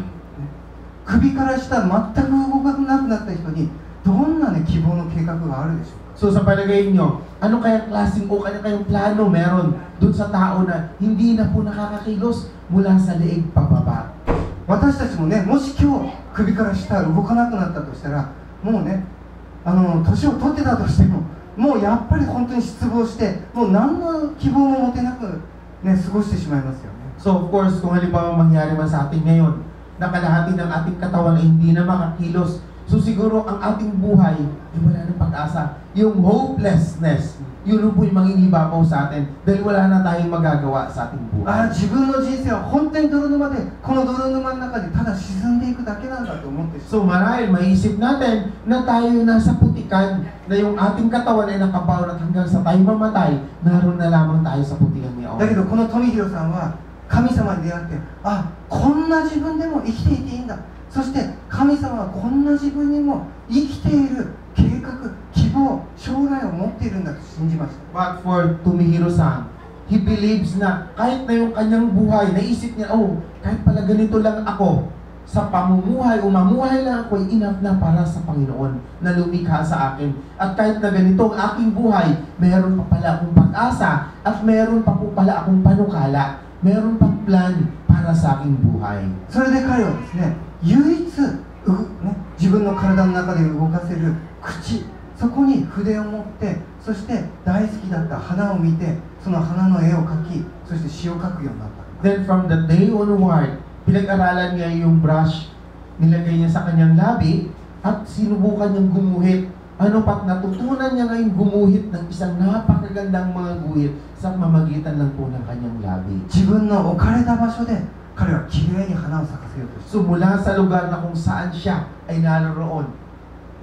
首から下全く動かなくなった人にどんな、ね、希望の計画があるでしょうか。 So sa palagay nyo, ano kayang klaseng o kayang plano meron dun sa tao na hindi na po nakakakilos mula sa leeg pababa? 私たちもね、もし今日首から下動かなくなったとしたら、もうね、年を取ってたとしても、もうやっぱり本当に失望して、もう何の希望も持てなく、ね、過ごしてしまいますよね。 So of course, kung halimbawa mangyari man sa atin ngayon, na kalahati ng ating katawan ay hindi na makakilos, so siguro ang ating buhay ay wala ng pag-asa. Yung hopelessness, yun po yung mangingibabaw sa atin dahil wala na tayong magagawa sa ating buhay. 自分の人生は本当に泥沼で、この泥沼の中でただ沈んでいくだけなんだと思ってしまう。 So marahil maisip natin na tayo nasa putikan, na yung ating katawan ay nakabaon at hanggang sa tayo mamatay, naroon na lamang tayo sa putikan niya. だけどこの富弘さんは神様に出会って、こんな自分でも生きていていいんだ。そして神様はこんな自分にも生きている計画、希望、将来を持っているんだと信じました。 But for Tumihiro-san, he believes na kahit na yung kanyang buhay, naisip niya, kahit pala ganito lang ako, sa pamumuhay o mamuhay lang ako, enough na para sa Panginoon na lumikha sa akin. At kahit na ganito ang aking buhay, meron pa pala akong pag-asa at meron pa po pala akong panukala. Meron pang plan para sa aking buhay. それで彼はですね、唯一、自分の体の中で動かせる口、そこに筆を持って、そして大好きだった花を見て、その花の絵を描き、そして詩を書くようになった。 Then from the day onward, pinag-aralan niya yung brush, nilagay niya sa kanyang labi at sinubukan niyang gumuhit. Pat natutunan niya ngayon gumuhit ng isang napakagandang mga guhit sa mamagitan lang po ng kanyang labi. 自分の置かれた場所で彼はきれいに花を咲かせようとした。 So mula sa lugar na kung saan siya ay naroon,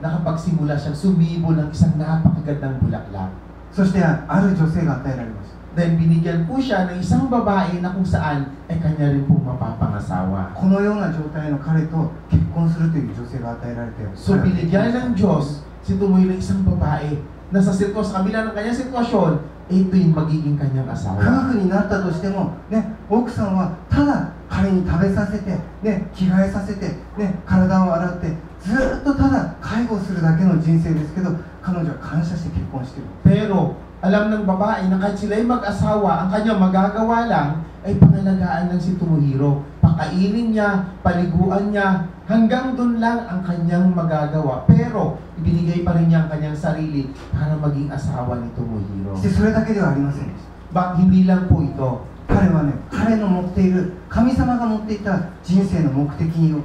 nakapagsimula siyang sumibo ng isang napakagandang bulaklak. そしてある女性が与えられました。 Then binigyan po siya ng isang babae na kung saan ay kanya rin po mapapangasawa. このような状態の彼と結婚するという女性が与えられて、 So binigyan ng Diyos si Tumoy ng isang babae na sa kabila ng kanyang sitwasyon, ito yung magiging kanyang 夫 asawa. 婦になったとしても、ね、奥さんはただ彼に食べさせて、ね、着替えさせて、ね、体を洗ってずっとただ介護するだけの人生ですけど、彼女は感謝して結婚している。 Pero alam ng babae na kahit sila ay mag-asawa, ang kanyang magagawa lang ay pangalagaan lang si Tomohiro. Pakainin niya, paliguan niya, hanggang doon lang ang kanyang magagawa. Pero ibinigay pa rin niya ang kanyang sarili para maging asawa ni Tomohiro. そしてそれだけではありませんでした。 But hindi lang po ito. 彼はね、彼の持っている神様が持っていた人生の目的を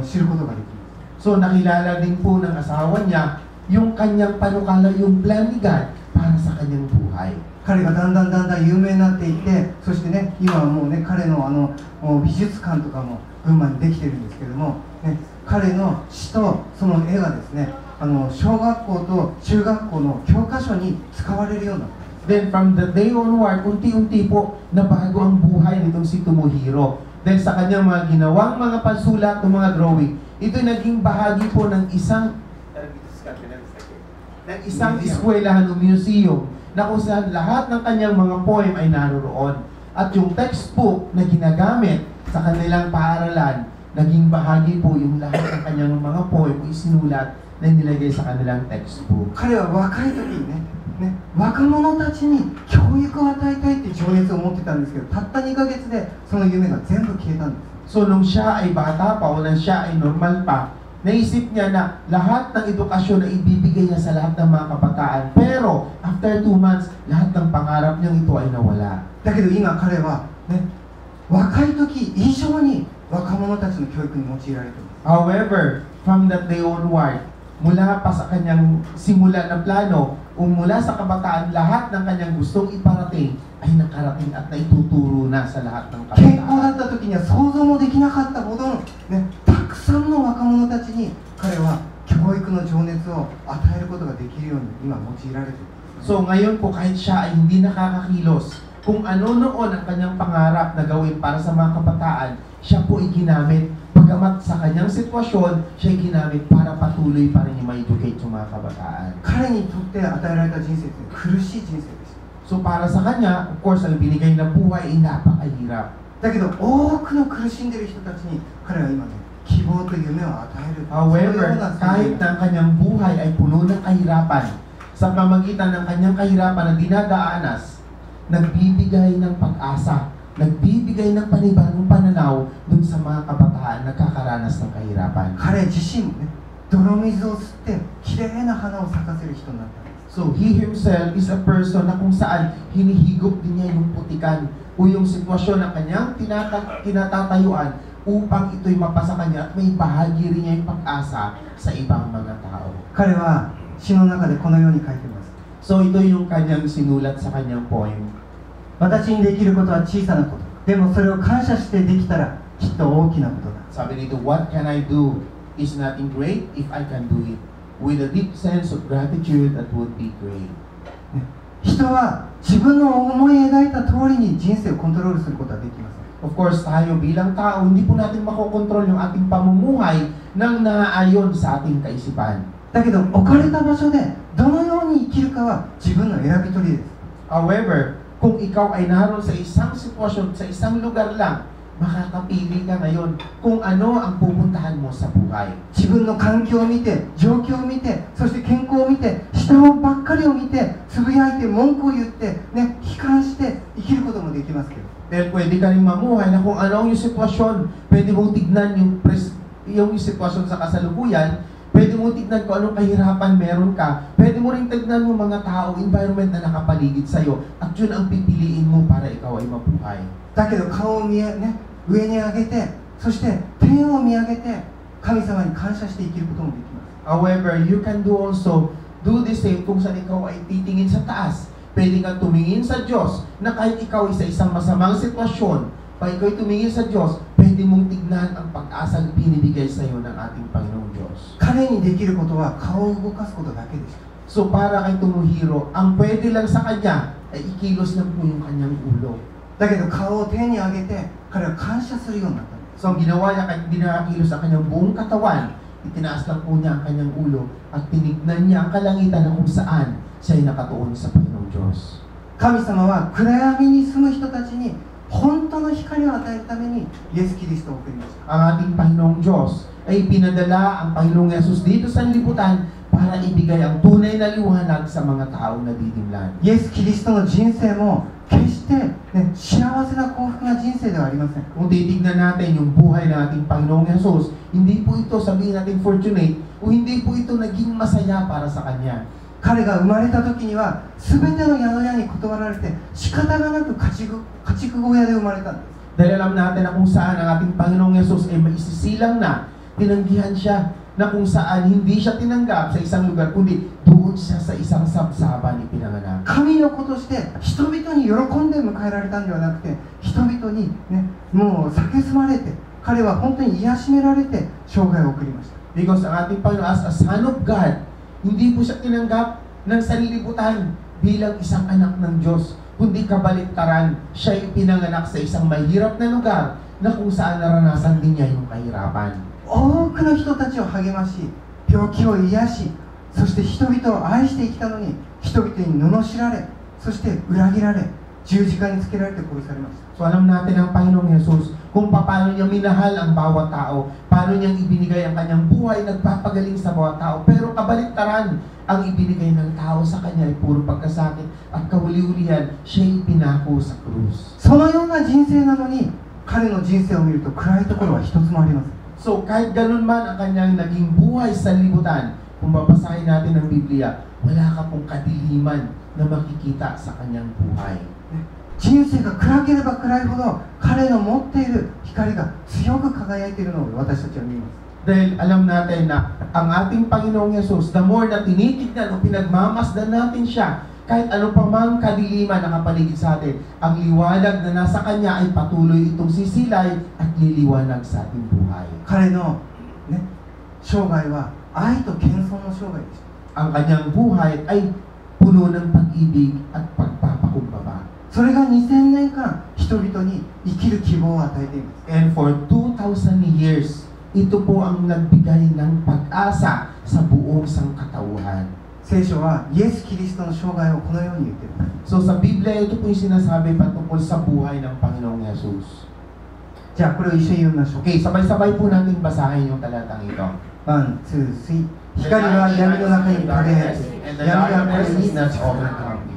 知ることができます。 So nakilala din po ng asawa niya yung kanyang panukala, yung plan ni God para sa kanyang buhay. 彼がだんだん有名になっていって、そしてね、今はもうね、彼の美術館とかも群馬にできてるんですけども、ね、彼の詩とその絵がですね、小学校と中学校の教科書に使われるようになった。 Then from the day onward, unti-unti po nabago ang buhay nitong si Tomohiro. Dahil sa kanyang mga ginawang mga pansulat ng mga drawing, ito naging bahagi po ng isang eskwelahan o museum na kung saan lahat ng kanyang mga poem ay naroroon. At yung textbook na ginagamit sa kanilang paaralan, naging bahagi po yung lahat ng kanyang mga poem o isinulat na nilagay sa kanilang textbook. 彼は若い時にね、若者たちに教育を与えたいっていう情熱を持ってたんですけど、たった2ヶ月でその夢が全部消えたんです。 So nung siya ay bata pa o nung siya ay normal pa, naisip niya na lahat ng edukasyon na ibibigay niya sa lahat ng mga kabataan. Pero after 2 months, lahat ng pangarap niyang ito ay nawala. だけど今彼はね、若い時以上に若者たちの教育に用いられています。 However, from that day onward, mula pa sa kanyang simula na plano o mula sa kabataan, lahat ng kanyang gustong iparating ay nakarating at naituturo na sa lahat ng 健康だ kabataan. った時には想像もできなかったほどの、ね、たくさんの若者たちに彼は教育の情熱を与えることができるように今用いられている。 So ngayon po, kahit siya ay hindi nakakakilos, kung ano noon ang kanyang pangarap na gawin para sa mga kabataan, siya po ay ginamit. Pagamat sa kanyang sitwasyon, siya ay ginamit para patuloy pa rin ma-educate yung mga kabataan. 彼にとって与えられた人生って苦しい人生でした。 So para sa kanya, of course, ang binigay na buhay ay napakahirap. だけど多くの苦しんでいる人たちに彼は今ね、希望と夢を与える。 However, kahit na ang kanyang buhay ay puno ng kahirapan, sa pamagitan ng kanyang kahirapan na dinadaanas, nagbibigay ng pag-asa, nagbibigay ng panibagong pananaw dun sa mga kabataan na nakakaranas ng kahirapan. 彼自身もね、泥水を吸ってきれいな花を咲かせる人になったんです。 So he himself is a person na kung saan hinihigop din niya yung putikan o yung sitwasyon ng kanyang tinatatayuan upang ito'y mapasa kanya at may bahagi rin niya yung pag-asa sa ibang mga tao. 彼は詩の中でこのように書いています。 So ito yung kanyang sinulat sa kanyang poem. 私にできることは小さなこと。でもそれを感謝してできたらきっと大きなことだ。 Sabi nito, what can I do is nothing great if I can do it. With a deep sense of gratitude, that would be great. 人は自分の思い描いた通りに人生をコントロールすることはできません。 Of course, tayo bilang tao, hindi po natin makokontrol yung ating pamumuhay nang naaayon sa ating kaisipan. だけど置かれた場所でどのように生きるかは自分の選び取りです。 However, kung ikaw ay naroon sa isang sitwasyon, sa isang lugar lang, makakapili ka ngayon kung ano ang pupuntahan mo sa buhay. 自分の環境を見て、状況を見て、そして健康を見て、下をばっかりを見て、つぶやいて、文句を言って、ね、悲観して生きることもできますけど。 Dahil pwede ka rin mamuhay na kung ano yung sitwasyon, pwede mong tignan yung sitwasyon sa kasalukuyan, pwede mong tignan kung anong kahirapan meron ka, pwede mo rin tignan yung mga tao, environment na nakapaligid sa'yo, at yun ang pipiliin mo para ikaw ay mabuhay. だけど顔を上に上げて、そして天を見上げて、神様に感謝して生きることもできます。 However, you can also do the same kung saan ikaw ay titingin sa taas. Pwede kang tumingin sa Diyos na kahit ikaw ay sa isang masamang sitwasyon, pag ikaw ay tumingin sa Diyos, pwede mong tignan ang pag-asang binibigay sa iyo ng ating Panginoong Diyos. 彼にできることは顔を動かすことだけでした。 So para kay Tomohiro, ang pwede lang sa kanya ay ikilos lang po yung kanyang ulo. だけど顔を天に上げて、彼は感謝するようになったんです。 So ang ginawa niya, kahit hindi nakakilos ang kanyang buong katawan, itinaas lang po niya ang kanyang ulo at tinignan niya ang kalangitan na kung saan siya ay nakatuon sa Panginoong Diyos. 神様は暗闇に住む人たちに本当の光を与えるためにイエス・キリストを送りました。 Ang ating Panginoong Diyos ay pinadala ang Panginoong Yesus dito sa liputan para ibigay ang tunay na liwanag sa mga taong nadidimlan. イエス・キリストの人生も決して、ね、幸せな幸福な人生ではありません。 Kung titignan natin yung buhay ng ating Panginoong Yesus, hindi po ito sabihin natin fortunate o hindi po ito naging masaya para sa Kanya. 彼が生まれた時には全ての宿屋に断られて仕方がなく家畜小屋で生まれたんです。 Dahil alam natin na kung saan ang ating Panginoong Yesus ay maisisilang na, tinanggihan siya na kung saan hindi siya tinanggap sa isang lugar, kundi doon siya sa isang sabsaban ipinanganak. 神の子として人々に喜んで迎えられたんではなくて、人々に、ね、もう蔑まれて、彼は本当に癒しめられて生涯を送りました。 Because ang ating Panginoon as a Son of God, hindi po siya tinanggap ng sanlibutan bilang isang anak ng Diyos, kundi kabaliktaran, siya ay pinanganak sa isang mahirap na lugar na kung saan naranasan din niya yung kahirapan. 多くの人たちを励まし、病気を癒し、そして人々を愛して生きたのに、人々に罵られ、そして裏切られ、十字架につけられて殺されました。 So alam natin ang Panginoong Jesus kung paano niya minahal ang bawat tao, paano niyang ibinigay ang kanyang buhay, nagpapagaling sa bawat tao. Pero kabaliktaran, ang ibinigay ng tao sa kanya ay puro pagkasakit at kahuli-hulihan, siya'y pinako sa krus. そのような人生なのに、彼の人生を見ると暗いところは一つもありません。 So kahit ganun man ang kanyang naging buhay sa libutan, kung babasahin natin ang Biblia, wala ka pong kadiliman na makikita sa kanyang buhay. 人生が暗ければ暗いほど、彼の持っている光が強く輝いているのを私たちは見ます。 Dahil alam natin na ang ating Panginoong Yesus, the more na tinitignan o pinagmamasdan natin siya, kahit ano pa mang kadiliman na kapaligid sa atin, ang liwanag na nasa Kanya ay patuloy itong sisilay at liliwanag sa ating buhay. 彼の、ね、生涯は愛と謙遜の生涯でした。 Ang kanyang buhay ay puno ng pag-ibig at pagpapakumbaba. それが2000年間人々に生きる希望を与えています。 And for 2,000 years, ito po ang nagbigay ng pag-asa sa buong sangkatauhan. 聖書はイエス・キリストの生涯をこのように言っています。 So sa Biblia, ito po yung sinasabi patungkol sa buhay ng Panginoong Yesus. じゃあこれを一緒に読みましょう。 Okay, sabay-sabay po natin basahin yung talatang ito. 1、2、3。光は闇の中に輝き、 And the 闇はこれ darkness に is not overcome.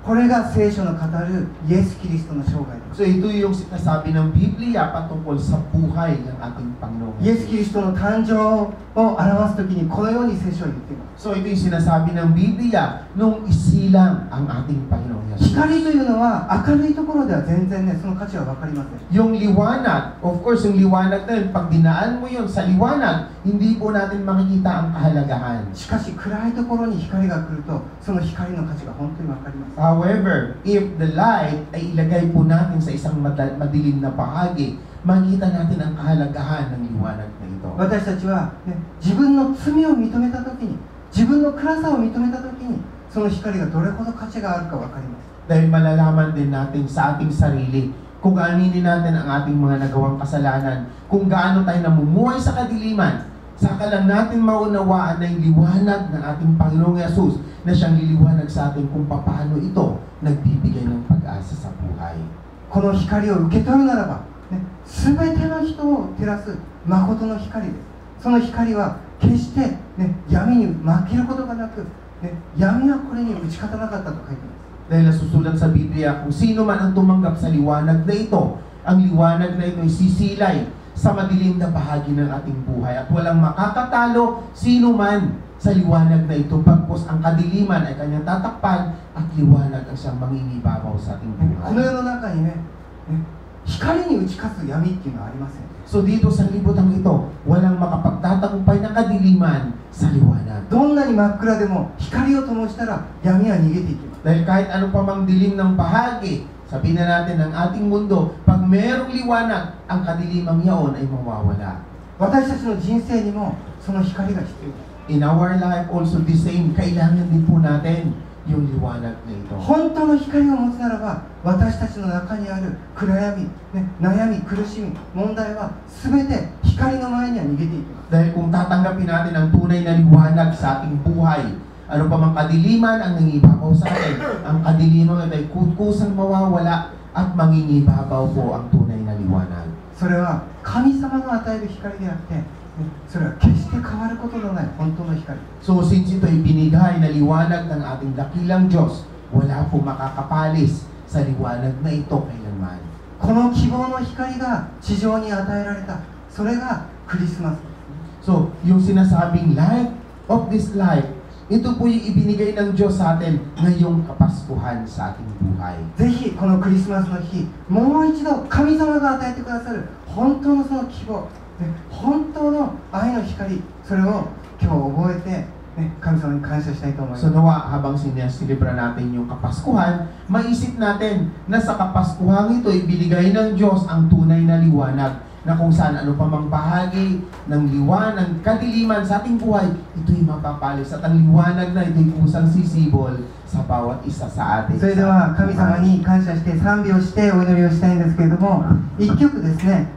これが聖書の語るイエス・キリストの生涯です。 So ito yung sinasabi ng Biblia patungkol sa buhay ng ating Panginoong イエス・キ Yesus. リストの誕生を表すときにこのように聖書は言っています。 So ito yung sinasabi ng Biblia nung isilang ang ating Panginoong Yesus. 光というのは明るいところでは全然ね、その価値は分かりません。 Yung liwanag, of course, yung liwanag na yun, pag dinaan mo yun sa liwanag, hindi po natin makikita ang kahalagahan. しかし暗いところに光が来ると、その光の価値が本当に分かります。 However, if the light ay ilagay po natin sa isang madilim na bahagi, makita natin ang kahalagahan ng liwanag na ito. 私たちは、ね、自分の罪を認めたときに、自分の暗さを認めたときに、その光がどれほど価値があるか分かります。 Dahil malalaman din natin sa ating sarili kung aminin natin ang ating mga nagawang kasalanan, kung gaano tayo namumuhay sa kadiliman, saka lang natin maunawaan na yung liwanag ng ating Panginoong Yesus na siyang liliwanag sa atin kung paano ito nagbibigay ng pag-asa sa buhay. この光を受け取るならば、ね、全ての人を照らす誠の光です。その光は決して、ね、闇に負けることがなく、ね、闇はこれに打ち勝たなかったと書いています。 Dahil nasusulat sa Biblia, kung sino man ang tumanggap sa liwanag na ito, ang liwanag na ito ay sisilay sa madilim na bahagi ng ating buhay at walang makakatalo sino man sa liwanag na ito, pagpos ang kadiliman ay kanyang tatakpan at liwanag ang siyang mangingibabaw sa ating この buhay. 世の中にね、光に打ち勝つ闇っていうのはありません。 So dito sa libutang ito, walang makapagtatagumpay ng kadiliman sa liwanag. どんなに真っ暗でも光を灯したら闇は逃げていきます。 Dahil kahit ano pa mang dilim ng bahagi, sabihin na natin ng ating mundo, pag mayroong liwanag, ang kadilimang yaon ay mawawala. 私たちの人生にもその光が必要です。 In our life also the same, kailangan din po natin yung liwanag na ito. 本当の光を持つならば、私たちの中にある暗闇、ね、悩み、苦しみ、問題は全て光の前には逃げていきます。 Dahil kung tatanggapin natin ang tunay na liwanag sa ating buhay, ano pa mang kadiliman ang nangibabaw sa atin, ang kadiliman ay kusang mawawala at mangingibabaw po ang tunay na liwanag. それは神様の与える光であって、ね、それは決して変わることのない本当の光。 So since ito ay binigay na liwanag ng ating dakilang Diyos, wala po makakapalis sa liwanag na ito kailanman. この希望の光が地上に与えられた、それがクリスマス。 So, yung sinasabing light of this life, ito po yung ibinigay ng Diyos sa atin ngayong Kapaskuhan sa ating buhay. ぜひこのクリスマスの日、もう一度神様が与えてくださる本当のその希望、ね、本当の愛の光、それを今日覚えて、ね、神様に感謝したいと思います。 So nawa, habang sinisilibra natin yung Kapaskuhan, maisip natin na sa Kapaskuhan ito ibinigay ng Diyos ang tunay na liwanag na kung saan ano pa mang bahagi ng liwanag, kadiliman sa ating buhay, ito'y mapapalis at ang liwanag na ito'y kusang sisibol sa bawat isa sa atin. それでは神様に感謝して賛美をしてお祈りをしたいんですけれども、一曲ですね、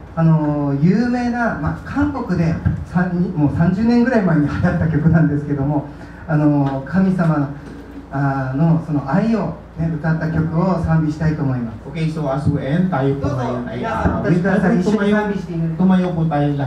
有名な、韓国でもう30年ぐらい前に流行った曲なんですけども、神様のその愛を、ね、歌った曲を賛美したいと思います。 Okay, so as we end, tayo po ngayon ay Tumayo po tayo lahat.